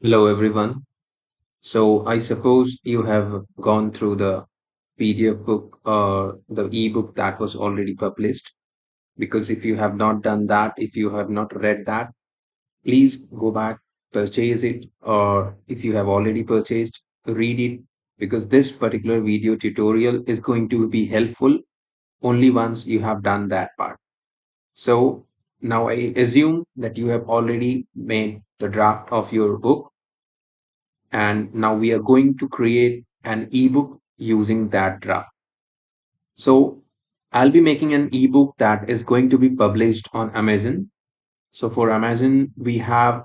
Hello everyone. So I suppose you have gone through the PDF book or the ebook that was already published. Because if you have not done that, if you have not read that, please go back, purchase it, or if you have already purchased, read it. Because this particular video tutorial is going to be helpful only once you have done that part. So now I assume that you have already made the draft of your book, and now we are going to create an ebook using that draft. So I'll be making an ebook that is going to be published on Amazon. So for Amazon, we have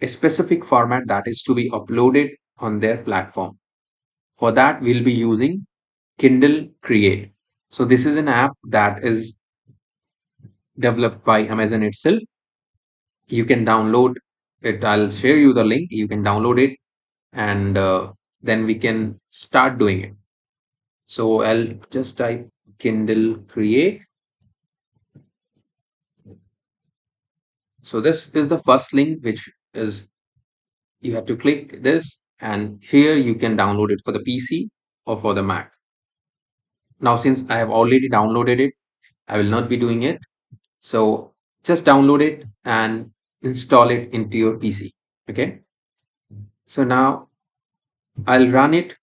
a specific format that is to be uploaded on their platform. For that, we'll be using Kindle Create. So this is an app that is developed by Amazon itself. You can download it. I'll share you the link. You can download it, and then we can start doing it. So I'll just type Kindle Create. So this is the first link, which is you have to click this, and here you can download it for the PC or for the Mac. Now, since I have already downloaded it, I will not be doing it. So just download it and install it into your PC. Okay. So now I'll run it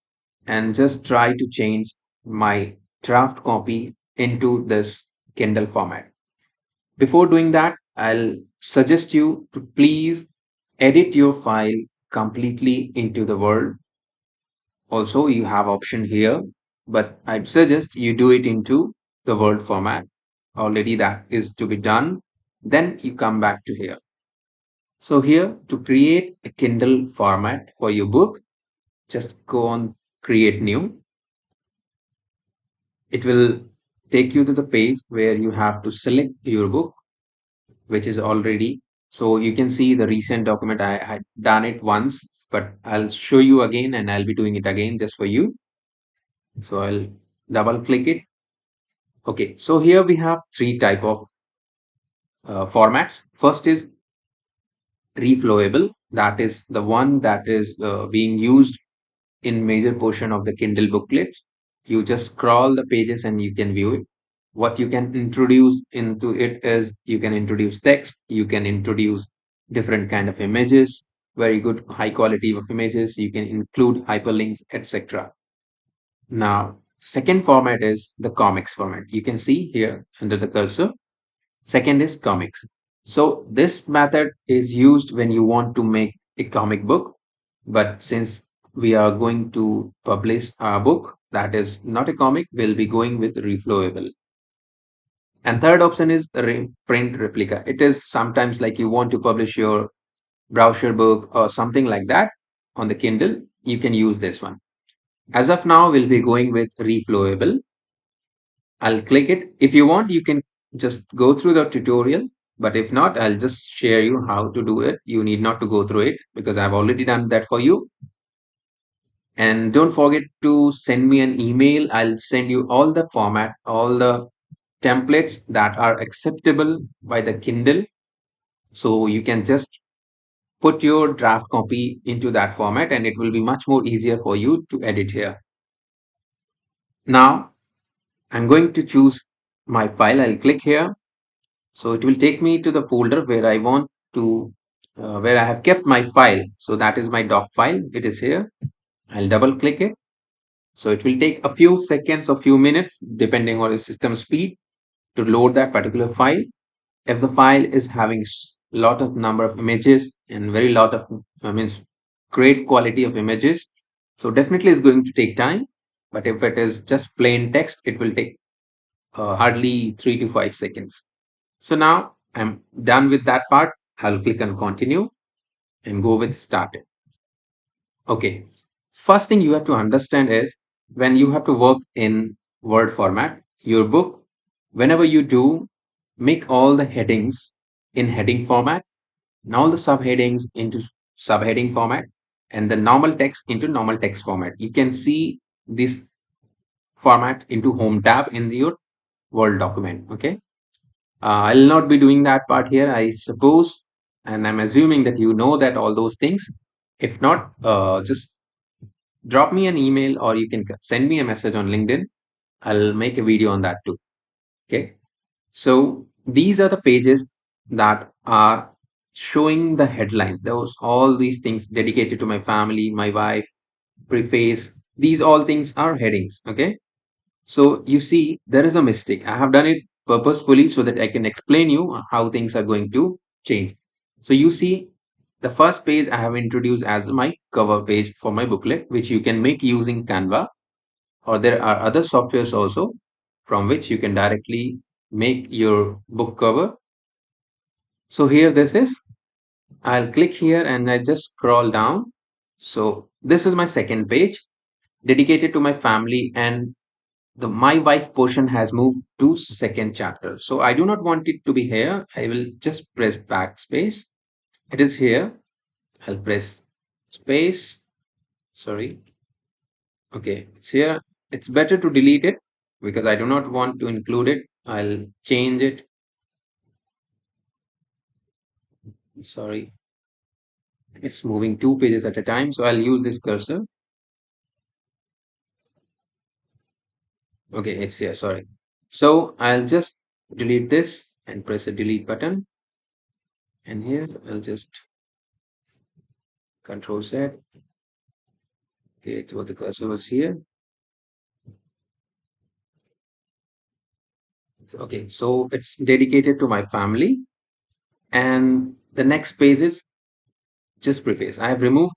and just try to change my draft copy into this Kindle format. Before doing that, I'll suggest you to please edit your file completely into the Word. Also, you have option here, but I'd suggest you do it into the Word format. Already that is to be done. Then you come back to here. So here, to create a Kindle format for your book, just go on create new. It will take you to the page where you have to select your book, which is already. So you can see the recent document. I had done it once, but I'll show you again, and I'll be doing it again just for you. So I'll double click it. Okay, so here we have three type of formats. First is reflowable. That is the one that is being used in major portion of the Kindle booklets. You just scroll the pages and you can view it. What you can introduce into it is you can introduce text, you can introduce different kind of images, very good high quality of images, you can include hyperlinks, etc. Now, second format is the comics format. You can see here under the cursor. Second is comics. So this method is used when you want to make a comic book, but since we are going to publish a book that is not a comic, we'll be going with reflowable. And third option is print replica. It is sometimes like you want to publish your brochure book or something like that on the Kindle, you can use this one. As of now, we'll be going with reflowable. I'll click it. If you want, you can just go through the tutorial, but if not, I'll just share you how to do it. You need not to go through it because I've already done that for you. And don't forget to send me an email. I'll send you all the format, all the templates that are acceptable by the Kindle. So you can just put your draft copy into that format and it will be much more easier for you to edit here. Now I'm going to choose my file. I'll click here. So it will take me to the folder where I want to, where I have kept my file. So that is my doc file. It is here. I'll double click it. So it will take a few seconds or few minutes, depending on the system speed, to load that particular file. If the file is having lot of number of images and very lot of, means great quality of images, so definitely it's going to take time. But if it is just plain text, it will take hardly 3 to 5 seconds. So now I'm done with that part. I'll click on continue and go with started. Okay. First thing you have to understand is when you have to work in Word format, your book, whenever you do, make all the headings in heading format and all the subheadings into subheading format and the normal text into normal text format. You can see this format into home tab in your Word document. Okay. I'll not be doing that part here, I suppose, and I'm assuming that you know that all those things. If not, just drop me an email or you can send me a message on LinkedIn. I'll make a video on that too. Okay. So these are the pages that are showing the headline. Those all these things dedicated to my family, my wife, preface. These all things are headings. Okay. So you see, there is a mistake. I have done it purposefully so that I can explain you how things are going to change. So you see, the first page I have introduced as my cover page for my booklet, which you can make using Canva, or there are other softwares also from which you can directly make your book cover. So here this is. I'll click here and I just scroll down. So this is my second page dedicated to my family, and the my wife portion has moved to second chapter. So I do not want it to be here. I will just press backspace. It is here. I'll press space. Sorry. Okay, it's here. It's better to delete it because I do not want to include it. I'll change it. Sorry. It's moving two pages at a time. So I'll use this cursor. Okay, it's here. Sorry. So I'll just delete this and press the delete button. And here I'll just Control Z. Okay, so the cursor was here. Okay, so it's dedicated to my family. And the next page is just preface. I have removed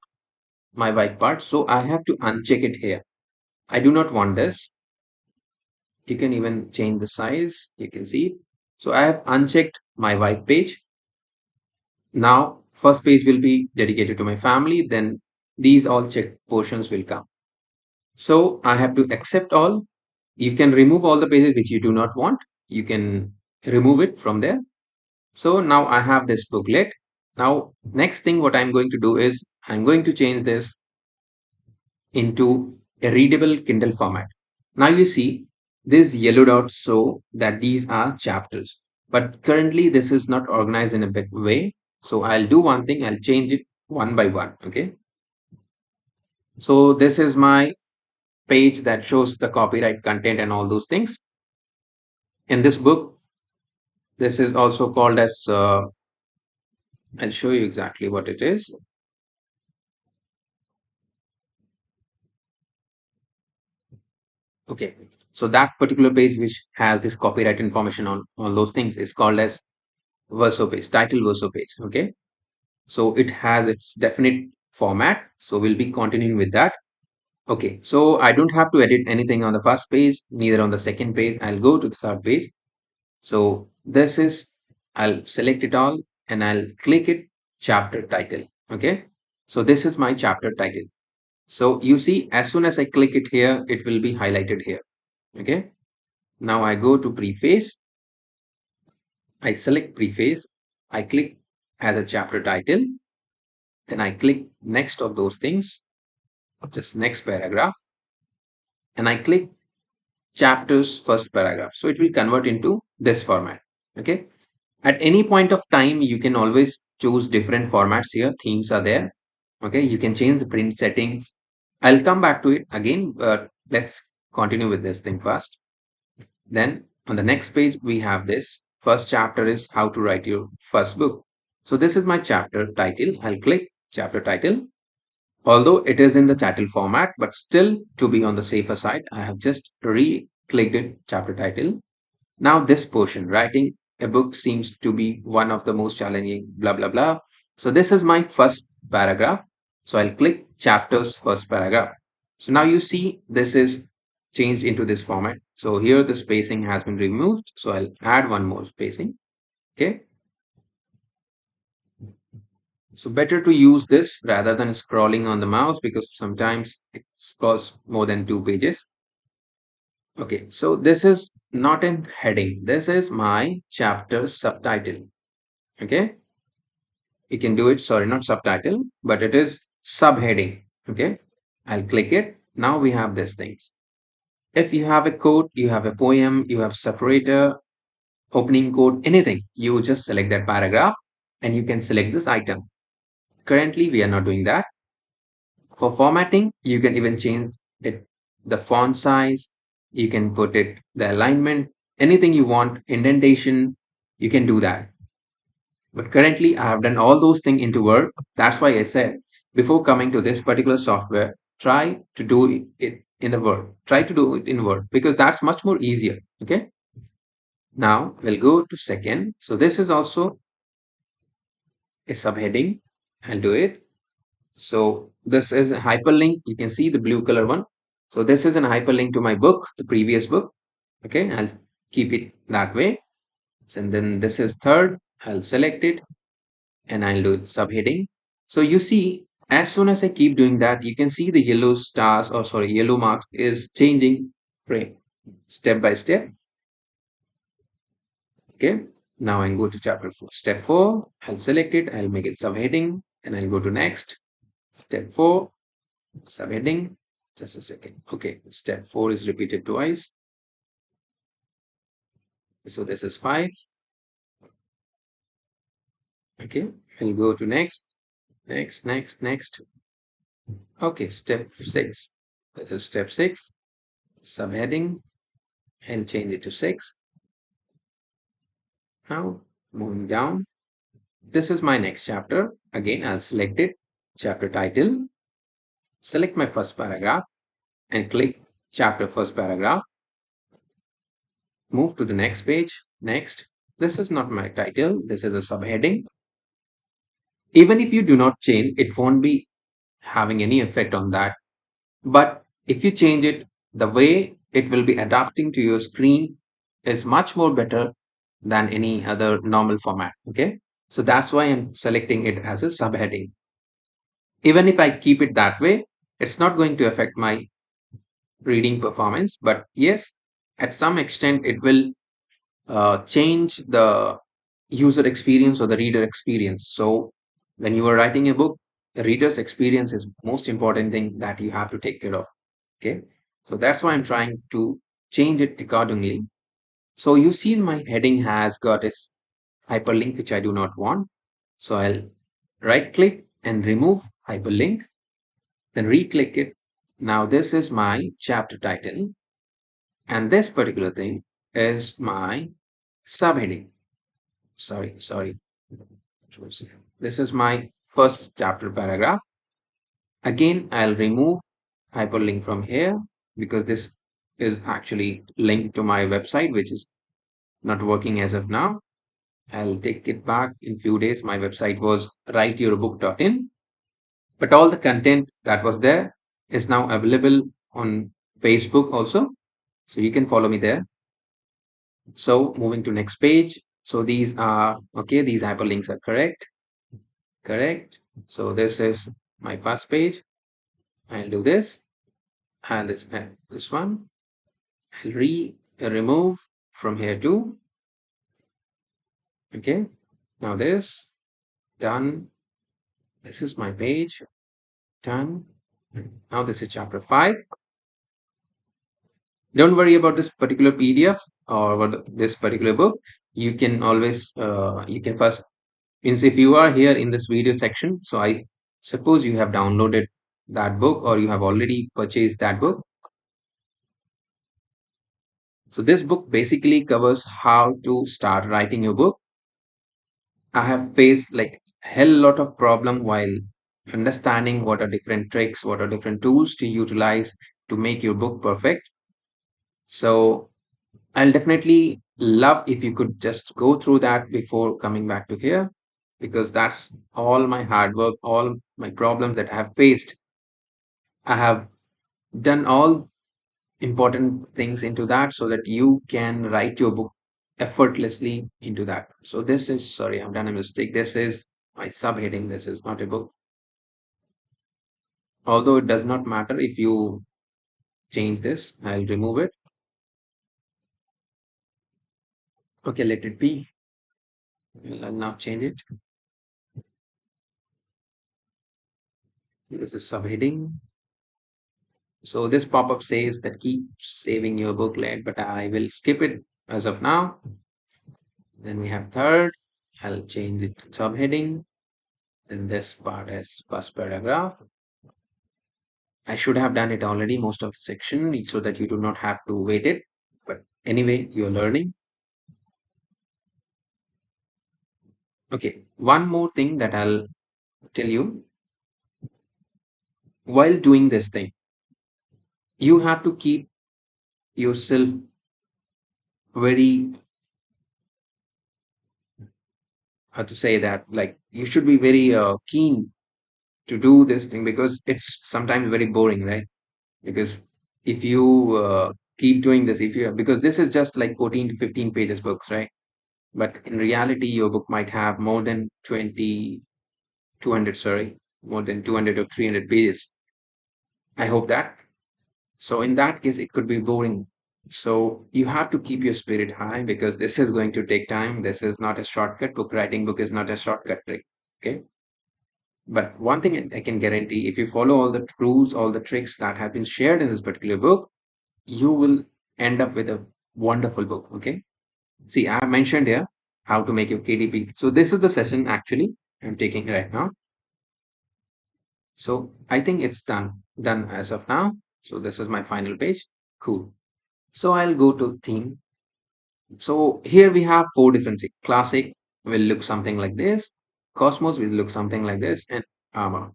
my white part, so I have to uncheck it here. I do not want this. You can even change the size. You can see it. So I have unchecked my white page. Now, first page will be dedicated to my family. Then these all checked portions will come. So I have to accept all. You can remove all the pages which you do not want. You can remove it from there. So now I have this booklet. Now, next thing what I'm going to do is I'm going to change this into a readable Kindle format. Now you see this yellow dots show that these are chapters, but currently this is not organized in a big way. So I'll do one thing, I'll change it one by one. Okay. So this is my page that shows the copyright content and all those things. In this book, this is also called as, I'll show you exactly what it is. Okay, so that particular page which has this copyright information on all those things is called as verso page, title verso page. Okay, so it has its definite format. So we'll be continuing with that. Okay, so I don't have to edit anything on the first page, neither on the second page. I'll go to the third page. So this is, I'll select it all and I'll click it, chapter title. Okay, so this is my chapter title. So you see, as soon as I click it here, it will be highlighted here. Okay. Now I go to preface, I select preface, I click as a chapter title, then I click next of those things, just next paragraph, and I click chapters first paragraph. So it will convert into this format. Okay. At any point of time, you can always choose different formats here. Themes are there. Okay. You can change the print settings. I'll come back to it again, but let's continue with this thing first. Then on the next page, we have this first chapter is how to write your first book. So this is my chapter title. I'll click chapter title. Although it is in the title format, but still to be on the safer side, I have just re-clicked it chapter title. Now this portion, writing a book seems to be one of the most challenging, blah, blah, blah. So this is my first paragraph. So I'll click chapters first paragraph. So now you see this is changed into this format. So here the spacing has been removed. So I'll add one more spacing. Okay. So better to use this rather than scrolling on the mouse because sometimes it costs more than 2 pages. Okay, so this is not in heading. This is my chapter subtitle. Okay, you can do it. Sorry, not subtitle, but it is subheading. Okay, I'll click it. Now we have these things. If you have a quote, you have a poem, you have separator, opening quote, anything, you just select that paragraph and you can select this item. Currently, we are not doing that. For formatting, you can even change it, the font size, you can put it, the alignment, anything you want, indentation, you can do that. But currently, I have done all those things into Word. That's why I said before coming to this particular software, try to do it in the Word. Try to do it in Word because that's much more easier. Okay. Now we'll go to second. So this is also a subheading. I'll do it. So this is a hyperlink. You can see the blue color one. So this is an hyperlink to my book, the previous book. Okay, I'll keep it that way. And then this is third. I'll select it and I'll do subheading. So you see, as soon as I keep doing that, you can see the yellow stars, or sorry, yellow marks is changing frame step by step. Okay. Now I go to chapter 4. Step 4, I'll select it, I'll make it subheading, and I'll go to next. Step 4, subheading. Just a second. Okay. Step 4 is repeated twice. So this is 5. Okay. I'll go to next, next. Okay. Step 6. This is step 6. Subheading. I'll change it to 6. Now moving down. This is my next chapter. Again, I'll select it. Chapter title. Select my first paragraph and click chapter first paragraph. Move to the next page. Next. This is not my title. This is a subheading. Even if you do not change, it won't be having any effect on that. But if you change it, the way it will be adapting to your screen is much more better than any other normal format. Okay. So that's why I'm selecting it as a subheading. Even if I keep it that way, it's not going to affect my reading performance. But yes, at some extent, it will change the user experience or the reader experience. So when you are writing a book, the reader's experience is most important thing that you have to take care of. Okay. So that's why I'm trying to change it accordingly. So you see my heading has got a hyperlink, which I do not want. So I'll right click and remove hyperlink, then re-click it. Now this is my chapter title, and this particular thing is my subheading. Sorry. This is my first chapter paragraph. Again, I'll remove hyperlink from here because this is actually linked to my website, which is not working as of now. I'll take it back in few days. My website was writeyourobook.in, but all the content that was there is now available on Facebook also. So you can follow me there. So moving to next page. So these are okay. These hyperlinks are correct. So this is my first page. I'll do this and this one. I'll remove from here too. Okay. Now this done. This is my page done. Now this is chapter 5. Don't worry about this particular PDF or this particular book. You can always you can first means if you are here in this video section, so I suppose you have downloaded that book or you have already purchased that book. So this book basically covers how to start writing your book. I have faced like hell lot of problem while understanding what are different tricks, what are different tools to utilize to make your book perfect. So I'll definitely love if you could just go through that before coming back to here, because that's all my hard work, all my problems that I have faced. I have done all important things into that so that you can write your book effortlessly into that. So this is, sorry, I've done a mistake. This is my subheading. This is not a book. Although it does not matter if you change this, I'll remove it. Okay, let it be. I'll now change it. This is subheading. So this pop-up says that keep saving your booklet, but I will skip it as of now. Then we have third. I'll change it to subheading. Then this part as first paragraph. I should have done it already, most of the section, so that you do not have to wait it. But anyway, you're learning. Okay, one more thing that I'll tell you while doing this thing, you have to keep yourself very, how to say that, like you should be very keen to do this thing because it's sometimes very boring, right? Because if you keep doing this, if you because this is just like 14 to 15 pages books, right? But in reality, your book might have more than 20, 200, sorry, more than 200 or 300 pages. I hope that. So in that case, it could be boring. So you have to keep your spirit high because this is going to take time. This is not a shortcut. Book writing book is not a shortcut trick. Okay. But one thing I can guarantee, if you follow all the rules, all the tricks that have been shared in this particular book, you will end up with a wonderful book. Okay. See, I have mentioned here how to make your KDP. So this is the session actually I'm taking right now. So I think it's done as of now. So this is my final page. Cool. So I'll go to theme. So here we have four different things. Classic will look something like this. Cosmos will look something like this, and armor.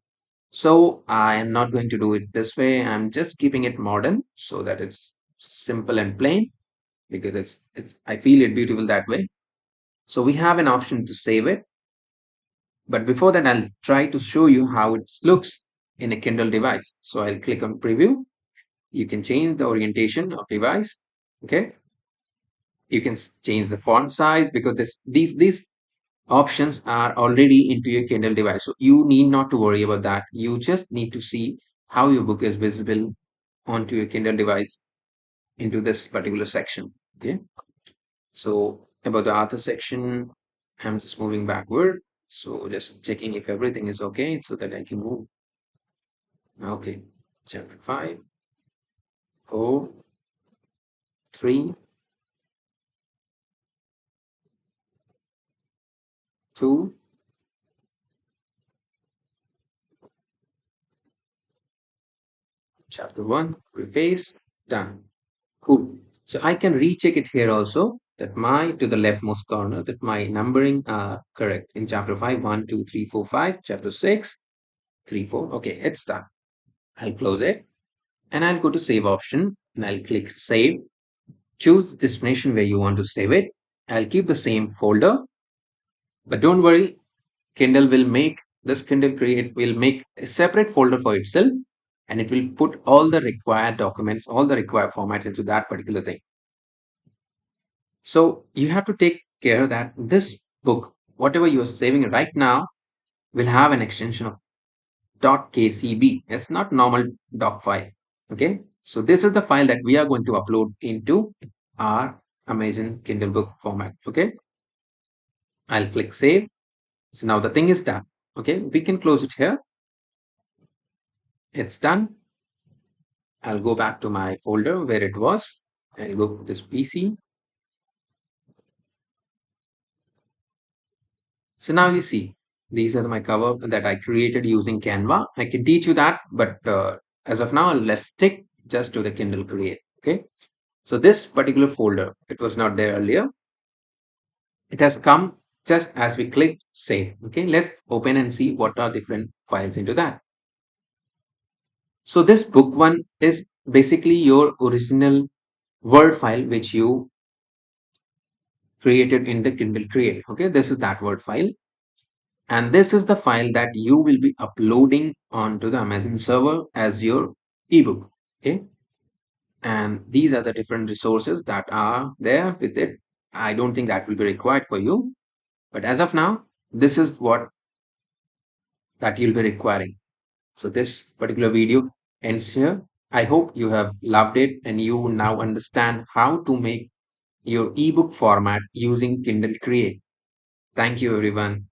So I am not going to do it this way. I'm just keeping it modern so that it's simple and plain because it's I feel it beautiful that way. So we have an option to save it. But before that, I'll try to show you how it looks in a Kindle device. So I'll click on preview. You can change the orientation of device. Okay. You can change the font size because these options are already into your Kindle device. So you need not to worry about that. You just need to see how your book is visible onto your Kindle device into this particular section. Okay. So about the author section, I'm just moving backward. So just checking if everything is okay so that I can move. Okay. Chapter 5, 4, 3, 2, chapter 1, preface, done. Cool. So I can recheck it here also that my to the leftmost corner that my numbering are correct in chapter 5, 1, 2, 3, 4, 5, chapter 6, 3, 4. Okay, it's done. I'll close it and I'll go to save option and I'll click save. Choose the destination where you want to save it. I'll keep the same folder, but don't worry, Kindle will make Kindle Create will make a separate folder for itself and it will put all the required documents, all the required formats into that particular thing. So you have to take care that this book, whatever you are saving right now, will have an extension of .kcb. It's not normal doc file. Okay. So this is the file that we are going to upload into our Amazon Kindle book format. Okay. I'll click save. So now the thing is done. Okay. We can close it here. It's done. I'll go back to my folder where it was. I'll go to this PC. So now you see, these are my cover that I created using Canva. I can teach you that, but as of now, let's stick just to the Kindle Create. Okay. So this particular folder, it was not there earlier. It has come just as we clicked save. Okay. Let's open and see what are different files into that. So this book one is basically your original Word file, which you created in the Kindle Create. Okay. This is that Word file. And this is the file that you will be uploading onto the Amazon server as your ebook. Okay. And these are the different resources that are there with it. I don't think that will be required for you. But as of now, this is what that you'll be requiring. So this particular video ends here. I hope you have loved it and you now understand how to make your ebook format using Kindle Create. Thank you, everyone.